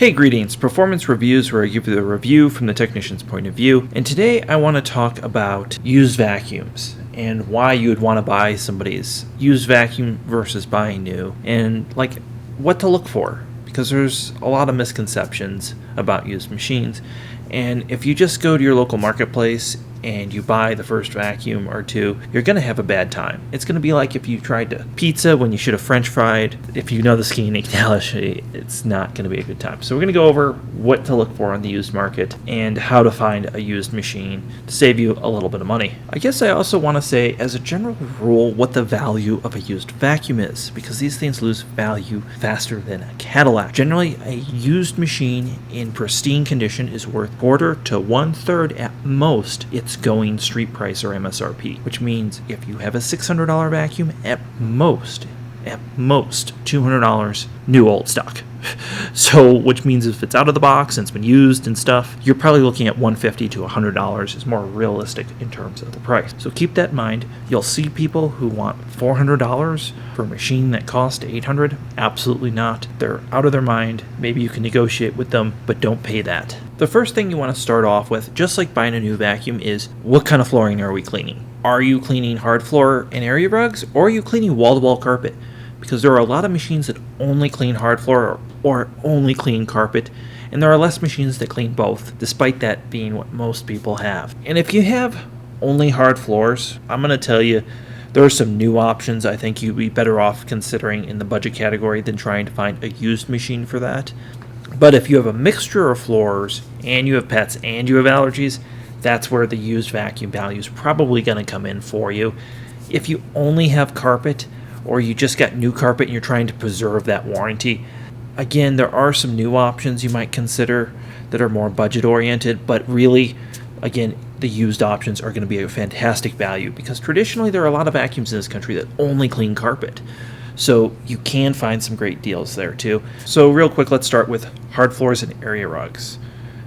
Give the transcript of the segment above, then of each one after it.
Hey, greetings, Performance Reviews, where I give you the review from the technician's point of view. And today I want to talk about used vacuums and why you would want to buy somebody's used vacuum versus buying new, and like what to look for, because there's a lot of misconceptions about used machines. And if you just go to your local marketplace and you buy the first vacuum or two, you're going to have a bad time. It's going to be like if you tried to pizza when you should have French fried. If you know the skiing analogy, it's not going to be a good time. So we're going to go over what to look for on the used market and how to find a used machine to save you a little bit of money. I guess I also want to say, as a general rule, what the value of a used vacuum is, because these things lose value faster than a Cadillac. Generally, a used machine in pristine condition is worth quarter to 1/3 at most its going street price or MSRP, which means if you have a $600 vacuum, at most $200 new old stock. So, which means if it's out of the box and it's been used and stuff, you're probably looking at $150 to $100 is more realistic in terms of the price. So keep that in mind. You'll see people who want $400 for a machine that cost $800. Absolutely not. They're out of their mind. Maybe you can negotiate with them, but don't pay that. The first thing you want to start off with, just like buying a new vacuum, is what kind of flooring are we cleaning? Are you cleaning hard floor and area rugs, or are you cleaning wall-to-wall carpet? Because there are a lot of machines that only clean hard floor or only clean carpet, and there are less machines that clean both, despite that being what most people have. And if you have only hard floors, I'm going to tell you there are some new options I think you'd be better off considering in the budget category than trying to find a used machine for that. But if you have a mixture of floors and you have pets and you have allergies, that's where the used vacuum value is probably going to come in for you. If you only have carpet, or you just got new carpet and you're trying to preserve that warranty, again, there are some new options you might consider that are more budget oriented, but really, again, the used options are going to be a fantastic value, because traditionally there are a lot of vacuums in this country that only clean carpet. So you can find some great deals there too. So real quick, let's start with hard floors and area rugs.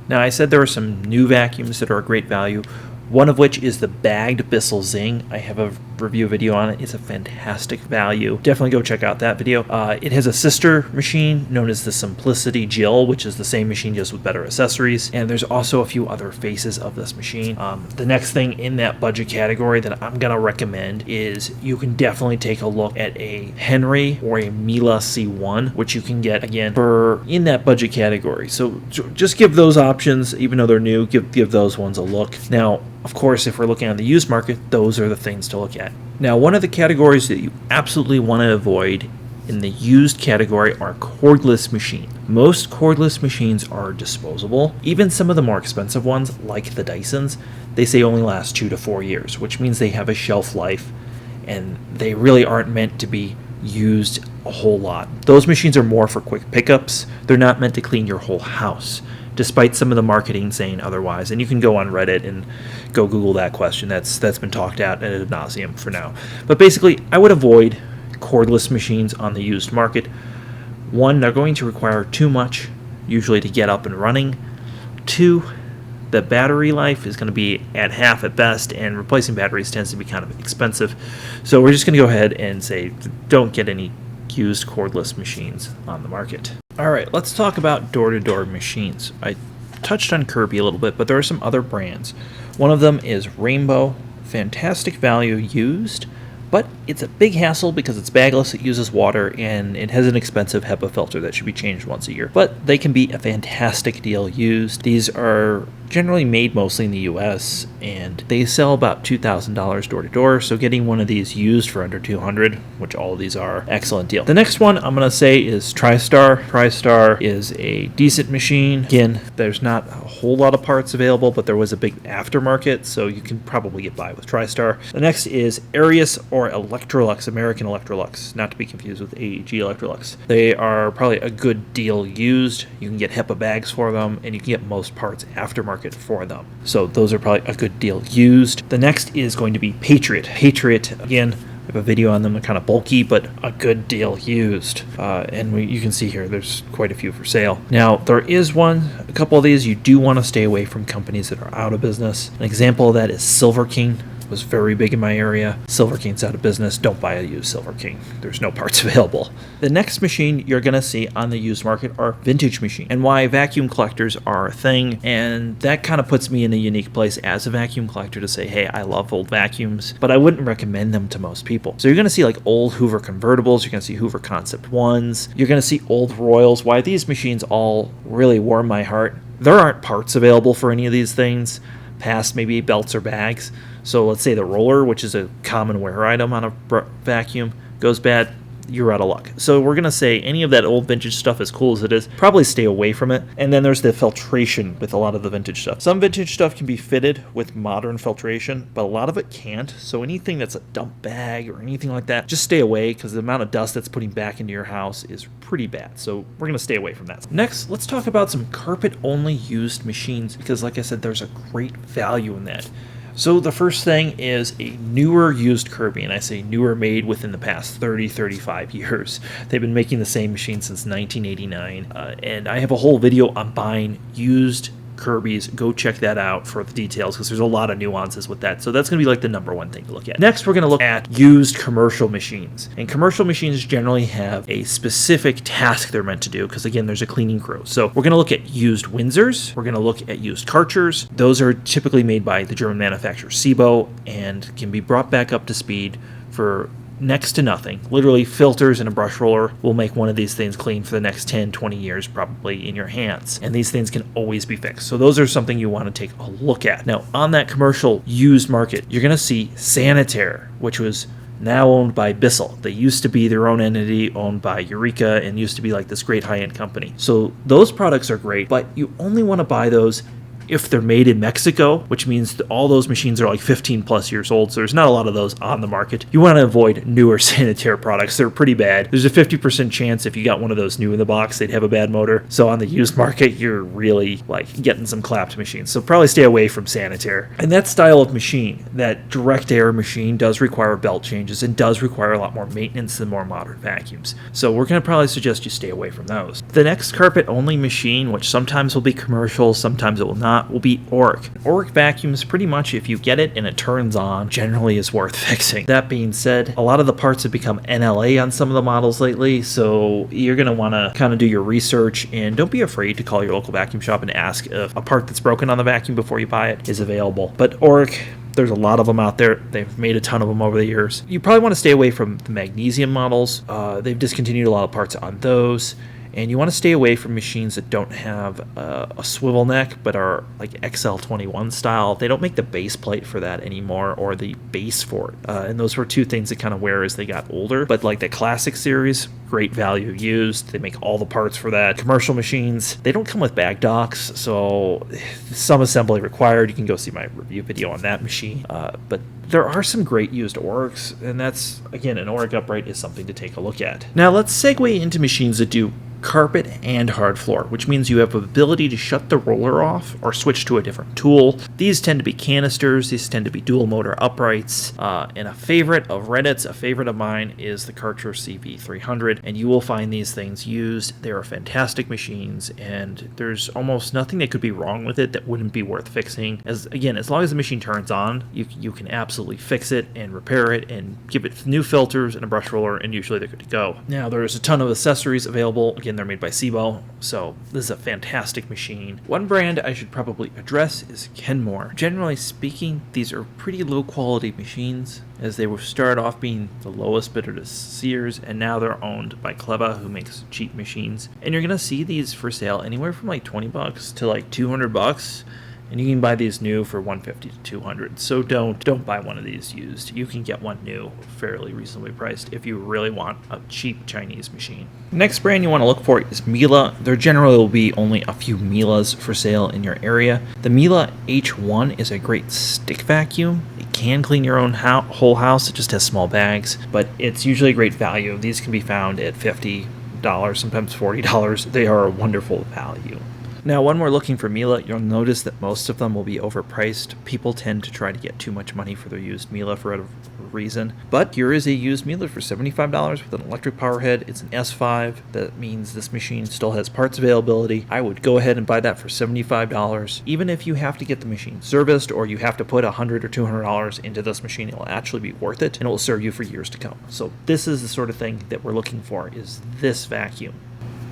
Now, I said there are some new vacuums that are a great value, one of which is the bagged Bissell Zing. I have a review video on it. It's a fantastic value. Definitely go check out that video. It has a sister machine known as the Simplicity Jill, which is the same machine just with better accessories. And there's also a few other faces of this machine. The next thing in that budget category that I'm going to recommend is you can definitely take a look at a Henry or a Miele C1, which you can get, again, for in that budget category. So just give those options, even though they're new, give those ones a look. Now, of course, if we're looking at the used market, those are the things to look at. Now, one of the categories that you absolutely want to avoid in the used category are cordless machines. Most cordless machines are disposable. Even some of the more expensive ones, like the Dysons, they say only last 2 to 4 years, which means they have a shelf life, and they really aren't meant to be used a whole lot. Those machines are more for quick pickups. They're not meant to clean your whole house, despite some of the marketing saying otherwise. And you can go on Reddit and go Google that question. That's been talked out ad nauseum for now. But basically, I would avoid cordless machines on the used market. One, they're going to require too much, usually, to get up and running. Two, the battery life is going to be at half at best, and replacing batteries tends to be kind of expensive. So we're just going to go ahead and say don't get any used cordless machines on the market. All right, let's talk about door-to-door machines. I touched on Kirby a little bit, but there are some other brands. One of them is Rainbow. Fantastic value used, but it's a big hassle because it's bagless, it uses water, and it has an expensive HEPA filter that should be changed once a year. But they can be a fantastic deal used. These are generally made mostly in the US, and they sell about $2,000 door to door, so getting one of these used for under $200, which all of these are, excellent deal. The next one I'm going to say is TriStar. TriStar is a decent machine. Again, there's not a whole lot of parts available, but there was a big aftermarket, so you can probably get by with TriStar. The next is Arius or Electrolux, American Electrolux, not to be confused with AEG Electrolux. They are probably a good deal used. You can get HEPA bags for them, and you can get most parts aftermarket for them. So those are probably a good deal used. The next is going to be Patriot. Patriot, again, I have a video on them. They're kind of bulky, but a good deal used. You can see here, there's quite a few for sale. Now, there is a couple of these you do want to stay away from companies that are out of business. An example of that is Silver King. was very big in my area. Silver King's out of business. Don't buy a used Silver King. There's no parts available. The next machine you're going to see on the used market are vintage machines, and why vacuum collectors are a thing. And that kind of puts me in a unique place as a vacuum collector to say, hey, I love old vacuums, but I wouldn't recommend them to most people. So you're going to see like old Hoover convertibles. You're going to see Hoover Concept 1s. You're going to see old Royals. Why these machines all really warm my heart. There aren't parts available for any of these things past maybe belts or bags. So let's say the roller, which is a common wear item on a vacuum, goes bad, you're out of luck. So we're going to say any of that old vintage stuff, as cool as it is, probably stay away from it. And then there's the filtration with a lot of the vintage stuff. Some vintage stuff can be fitted with modern filtration, but a lot of it can't. So anything that's a dump bag or anything like that, just stay away, because the amount of dust that's putting back into your house is pretty bad. So we're going to stay away from that. Next, let's talk about some carpet-only used machines, because like I said, there's a great value in that. So the first thing is a newer used Kirby, and I say newer, made within the past 30, 35 years. They've been making the same machine since 1989, and I have a whole video on buying used Kirby's. Go check that out for the details, because there's a lot of nuances with that. So that's going to be like the number one thing to look at. Next, we're going to look at used commercial machines. And commercial machines generally have a specific task they're meant to do, because again, there's a cleaning crew. So we're going to look at used Windsors. We're going to look at used Karchers. Those are typically made by the German manufacturer Sibo and can be brought back up to speed for next to nothing. Literally, filters and a brush roller will make one of these things clean for the next 10, 20 years probably in your hands. And these things can always be fixed. So those are something you want to take a look at. Now, on that commercial used market, you're going to see Sanitaire, which was now owned by Bissell. They used to be their own entity, owned by Eureka, and used to be like this great high-end company. So those products are great, but you only want to buy those if they're made in Mexico, which means that all those machines are like 15 plus years old, so there's not a lot of those on the market. You want to avoid newer Sanitaire products. They're pretty bad. There's a 50% chance if you got one of those new in the box, they'd have a bad motor. So on the used market, you're really like getting some clapped machines. So probably stay away from Sanitaire. And that style of machine, that direct air machine, does require belt changes and does require a lot more maintenance than more modern vacuums. So we're going to probably suggest you stay away from those. The next carpet-only machine, which sometimes will be commercial, sometimes it will not, will be Oreck. Oreck vacuums, pretty much if you get it and it turns on, generally is worth fixing. That being said, a lot of the parts have become NLA on some of the models lately, so you're going to want to kind of do your research, and don't be afraid to call your local vacuum shop and ask if a part that's broken on the vacuum before you buy it is available. But Oreck, there's a lot of them out there. They've made a ton of them over the years. You probably want to stay away from the magnesium models. They've discontinued a lot of parts on those. And you want to stay away from machines that don't have a swivel neck but are like XL21 style. They don't make the base plate for that anymore, or the base for it. And those were two things that kind of wear as they got older. But like the classic series, great value used. They make all the parts for that. Commercial machines, they don't come with bag docks, so some assembly required. You can go see my review video on that machine. But there are some great used Orecks, and that's, again, an Oreck upright is something to take a look at. Now let's segue into machines that do carpet and hard floor, which means you have the ability to shut the roller off or switch to a different tool. These tend to be canisters, these tend to be dual motor uprights, and a favorite of Reddit's, a favorite of mine, is the Karcher CV300, and you will find these things used. They are fantastic machines, and there's almost nothing that could be wrong with it that wouldn't be worth fixing. As long as the machine turns on, you can absolutely fix it and repair it and give it new filters and a brush roller, and usually they're good to go. Now, there's a ton of accessories available. Again, they're made by Sibo, so this is a fantastic machine. One brand I should probably address is Kenmore. Generally speaking, these are pretty low quality machines, as they were started off being the lowest bidder to Sears, and now they're owned by Kleba, who makes cheap machines. And you're gonna see these for sale anywhere from like $20 to like $200. And you can buy these new for $150 to $200. So don't buy one of these used. You can get one new, fairly reasonably priced, if you really want a cheap Chinese machine. Next brand you want to look for is Miele. There generally will be only a few Mieles for sale in your area. The Miele H1 is a great stick vacuum. It can clean your own whole house. It just has small bags, but it's usually a great value. These can be found at $50, sometimes $40. They are a wonderful value. Now, when we're looking for Miele, you'll notice that most of them will be overpriced. People tend to try to get too much money for their used Miele for a reason. But here is a used Miele for $75 with an electric power head. It's an S5. That means this machine still has parts availability. I would go ahead and buy that for $75. Even if you have to get the machine serviced or you have to put $100 or $200 into this machine, it'll actually be worth it and it will serve you for years to come. So this is the sort of thing that we're looking for, is this vacuum.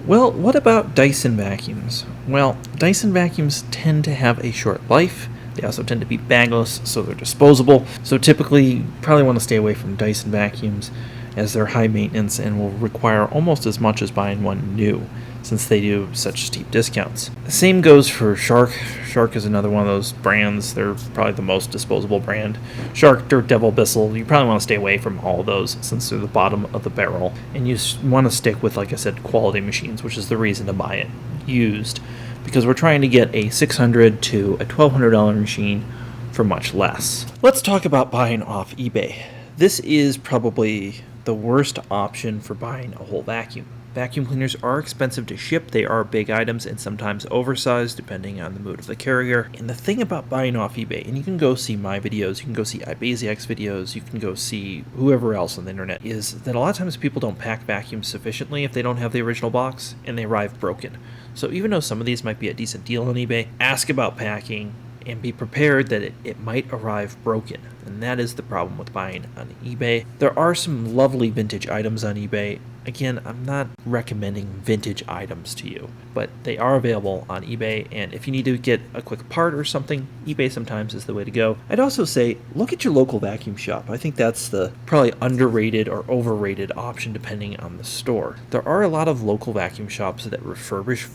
Well, what about Dyson vacuums? Well, Dyson vacuums tend to have a short life. They also tend to be bagless, so they're disposable. So typically, you probably want to stay away from Dyson vacuums, as they're high maintenance and will require almost as much as buying one new, since they do such steep discounts. The same goes for Shark. Shark is another one of those brands. They're probably the most disposable brand. Shark, Dirt Devil, Bissell, you probably want to stay away from all of those since they're the bottom of the barrel. And you want to stick with, like I said, quality machines, which is the reason to buy it used. Because we're trying to get a $600 to a $1,200 machine for much less. Let's talk about buying off eBay. This is probably the worst option for buying a whole vacuum. Vacuum cleaners are expensive to ship. They are big items and sometimes oversized depending on the mood of the carrier. And the thing about buying off eBay, and you can go see my videos, you can go see iBasiac's videos, you can go see whoever else on the internet, is that a lot of times people don't pack vacuums sufficiently if they don't have the original box and they arrive broken. So even though some of these might be a decent deal on eBay, ask about packing and be prepared that it might arrive broken. And that is the problem with buying on eBay. There are some lovely vintage items on eBay. Again, I'm not recommending vintage items to you, but they are available on eBay, and if you need to get a quick part or something, eBay sometimes is the way to go. I'd also say, look at your local vacuum shop. I think that's the probably underrated or overrated option depending on the store. There are a lot of local vacuum shops that refurbish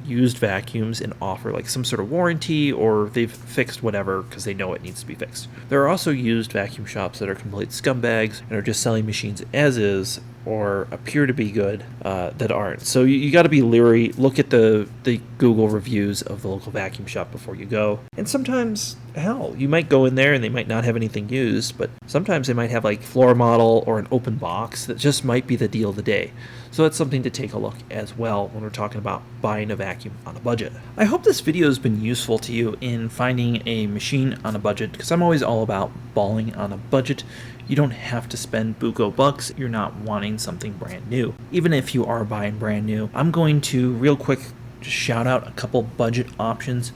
used vacuums and offer like some sort of warranty, or they've fixed whatever because they know it needs to be fixed. There are also used vacuum shops that are complete scumbags and are just selling machines as is or appear to be good that aren't. So you got to be leery. Look at the Google reviews of the local vacuum shop before you go. And sometimes, hell, you might go in there and they might not have anything used, but sometimes they might have like floor model or an open box that just might be the deal of the day. So that's something to take a look as well when we're talking about buying a vacuum on a budget. I hope this video has been useful to you in finding a machine on a budget, because I'm always all about balling on a budget. You don't have to spend buco bucks. You're not wanting something brand new. Even if you are buying brand new, I'm going to real quick just shout out a couple budget options.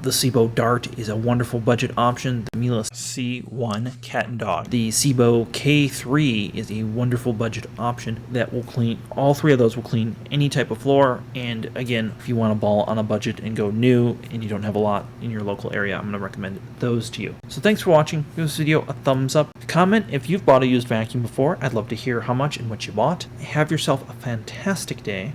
The Sebo Dart is a wonderful budget option. The Miele C1 Cat and Dog. The Sebo K3 is a wonderful budget option that will clean, all three of those will clean any type of floor. And again, if you want to ball on a budget and go new and you don't have a lot in your local area, I'm going to recommend those to you. So thanks for watching. Give this video a thumbs up. Comment if you've bought a used vacuum before. I'd love to hear how much and what you bought. Have yourself a fantastic day.